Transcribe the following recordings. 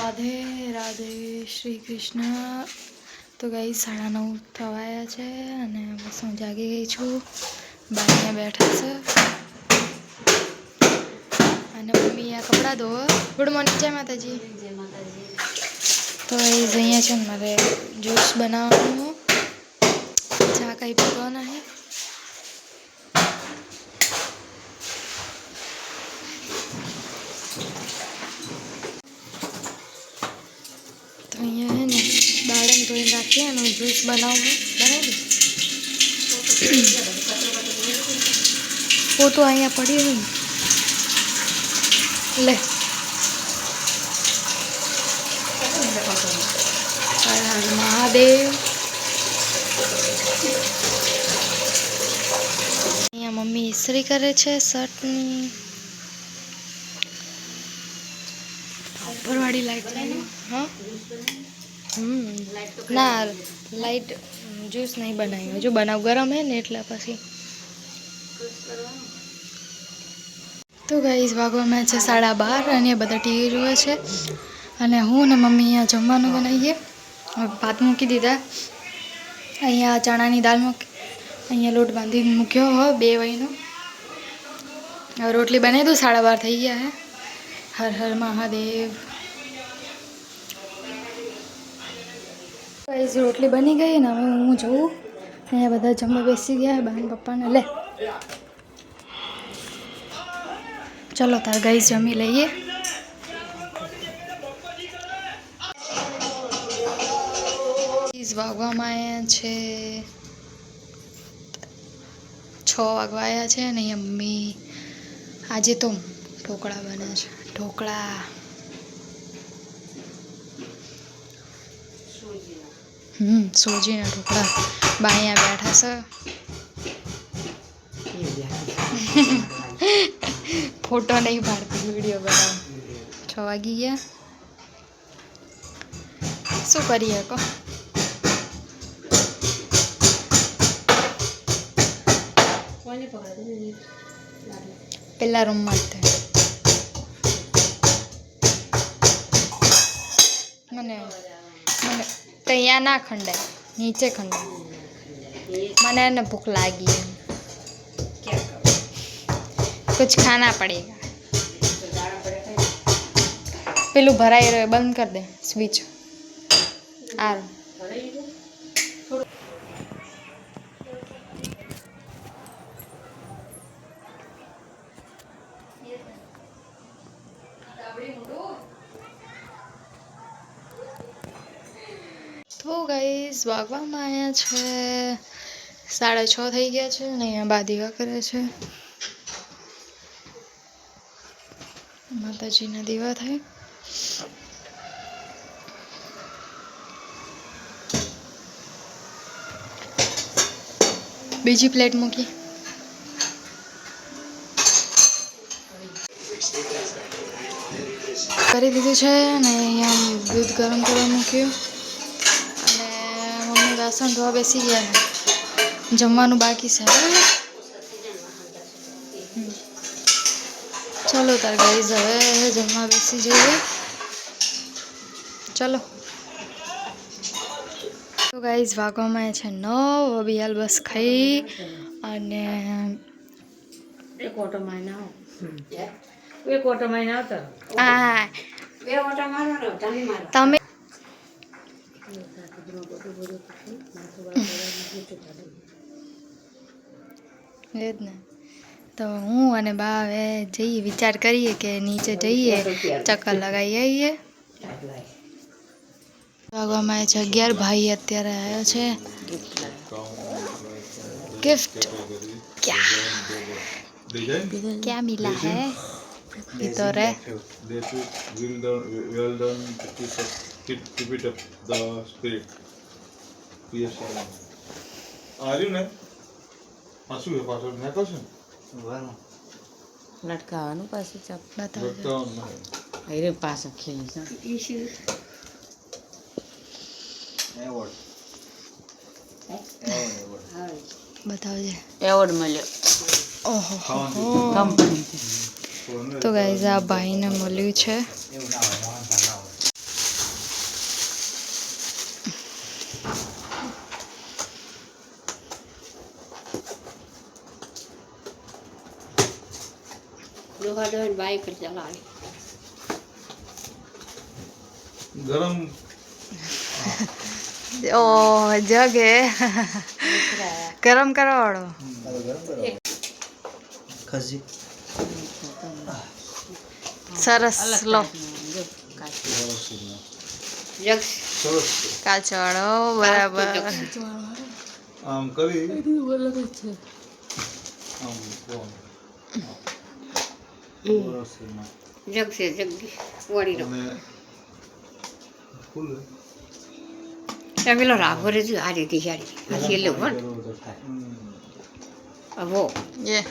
राधे राधे श्री कृष्ण। तो गई 9:30 थवाया छे अने बस हूँ जागी गई छूँ। बार बैठा छे अने मम्मी आ कपड़ा धो। गुड मॉर्निंग, जय माताजी। तो अहींया छे मारे ज्यूस बनाववानुं। चा कई पीतो नहीं। तो अहींया है ने दाड़म धोईने राखी अने ज्यूस बनावुं। बनावी फोटो अहींया पड़ी है ले। हर हर महादेव। अहींया मम्मी इस्त्री करे छे शर्टनी। उपरवाड़ी लाइट चालू। हाँ ना लाइट ज्यूस नहीं बनाव्यो। जो बनाव गरम है ने એટલે પછી। तो गाइस वागवा में छे 12:30 अने बधा टीवी जोवे छे अने हूँ ने मम्मी अहींया जमवानुं बनावीए। भात मूकी दीधा। अहींया चणानी दाल मूकी। अहींया लोट बांधी मूक्यो हो 2 वाईनो। હવે रोटली बनावी दूँ। 12:30 थई गया है। हर हर महादेव। गाइस रोटली बनी गई ने हवे हूँ जोऊं। अहींया बधा जमवा बेसी गया है। बहन पप्पा ने ले चलो तार गाइस जमी लईए। वागवामां आया छे 6 वागवा आया छे अने अहींया मम्मी आजे तो ढोकळा बने छे। ढोकळा सूजीना ढोकळा। बा अहींया बैठा छे। फोटो नहीं पाड़ती, वीडियो बनाव। 6 वागी गया। शू करीए को पेला रूम में थे मने मने तैयार ना खंडे नीचे खंडे। मने ने भूख लागी है। कुछ खाना पड़ेगा। पेलू भराई रहे बंद कर दे स्विच। आ तो गाइस वागवामां आया छे 6:30 थई गया छे ने अहींया बा दीवा करे छे। माताजीना दीवा थाय। बीजी प्लेट मूकी। करी दीधुं छे ने अहींया दूध गरम करवा मूक्युं अने मम्मी वासण धोवा बेसी गया है। जमवानुं बाकी छे। चलो तार गाइस हवे जमवा बेसी जईए। चलो तो गाइस वागवामां छे 9। अभी हाल बस खाई अने एक ऑटो मारना हो। एक ऑटो मारना हो तो आ बे ऑटो मारो ने तमे मारो तमे एज ने तो हूँ अने बा हवे जईए। विचार करिए के नीचे जईए चक्कर लगाई आईए। वागवामां छे 11। भाई अत्यारे आयो छे। गिफ्ट क्या क्या मिला है भीतर? लटकावानुं पाछुं चप बताओ। अरे पाछो खेली छे बताओ जे एवॉर्ड मळ्यो। ओहो कंपनी। तो गाइस आ भाई ने मळ्युं छे દો ને બાઈક ચલાવી ગરમ ઓ જગ હે ગરમ કરવા વાળો ખસી સરસ લો જગ સરસ કાચો વાળો બરાબર આમ કરી આમ કોણ સરસ એમાં. જગ છે જગ વળી રો અને ફૂલ પેલો રાઘો રે આ રીતે જાડી આ છેલ્લે પણ હવો યે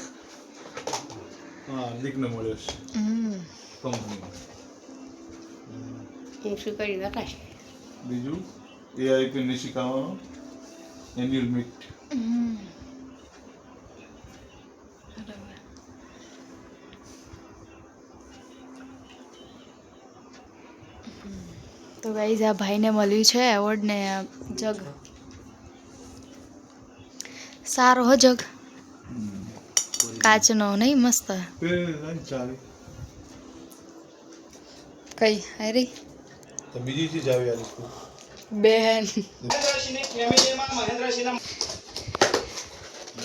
હા દીકને મળ્યો છે કંપની હું શું કરી નકાશ બીજું એઆઈપી નિશિકાવાનો એન્યુઅલ મીટ તો ગાઈઝ આ ભાઈને મળ્યું છે એવોર્ડ ને આ જગ સારો હો જગ કાચનો નહીં મસ્ત ચાલી કઈ હારી તો બીજી ચીજ આવી આ રીતનું. બેન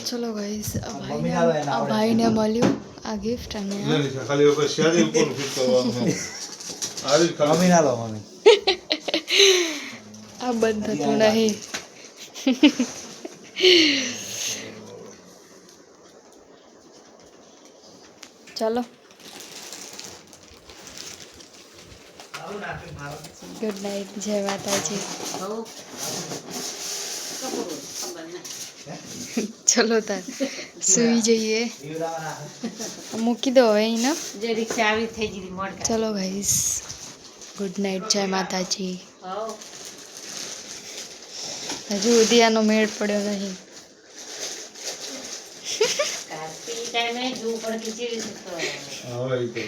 ચલો ગાઈસ આ ભાઈને મળ્યું આ ગિફ્ટ અને લે નિશા, ખાલી વખત શિયાળી ઉપર ફિટ કરવાનું છે. આ રીત ખાલી આ બંધ થતું નહીં ચલો ગુડ નાઇટ જય માતાજી ચલો તાર સુઈ જઈએ મૂકી દો હવે એને જે રિક્ષા આવી થઈ ગઈ મોડ ચલો ગાઈસ ગુડ નાઇટ જય માતાજી હજુ સુધી આનો મેળ પડ્યો નહીં ટાઈમે જુ પર ખીચડી શકતો હવે ઈ તો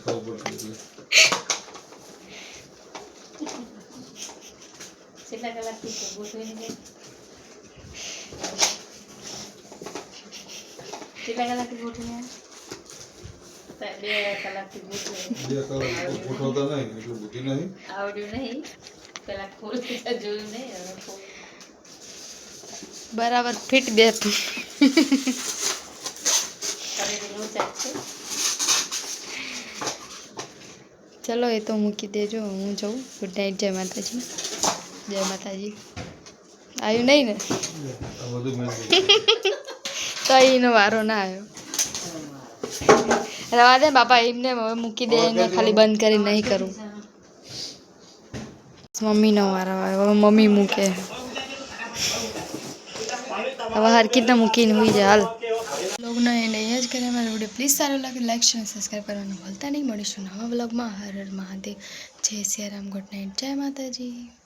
ખબર પડતી કેટલા કલાકથી ગોઠવીને ગઈ કેટલા કલાકથી ગોઠવીને 2 કલાકથી ગોઠવીને 2 કલાક ફોટો તો નહીં એટલું બુદ્ધિ નહીં આવડ્યું નહીં પેલા ખોલતી જોયું નહીં હવે ખોલ બરાબર ફિટ દેતું શરીરનું ચાલશે ચલો એ તો મૂકી દેજો હું જઉં ગુડ નાઇટ જય માતાજી જય માતાજી આવ્યું નહીં ને આ બધું મેં તો એનો વારો ના આવ્યો રવા દે બાપા એમને હવે મૂકી દે એને ખાલી બંધ કરી નહીં કરું મમ્મીનો વારો આવ્યો હવે મમ્મી મૂકે હવે હરકીત મૂકીને હોઈ જાય હાલ બ્લોગનો એન્ડ અહીંયા જ કરીએ મારો વિડીયો પ્લીઝ સારો લાગે લાઈક શેર સબસ્ક્રાઈબ કરવાનું ભૂલતા નહીં મળીશું નવા બ્લોગમાં હર હર મહાદેવ જય સિયારામ ગુડ નાઇટ જય માતાજી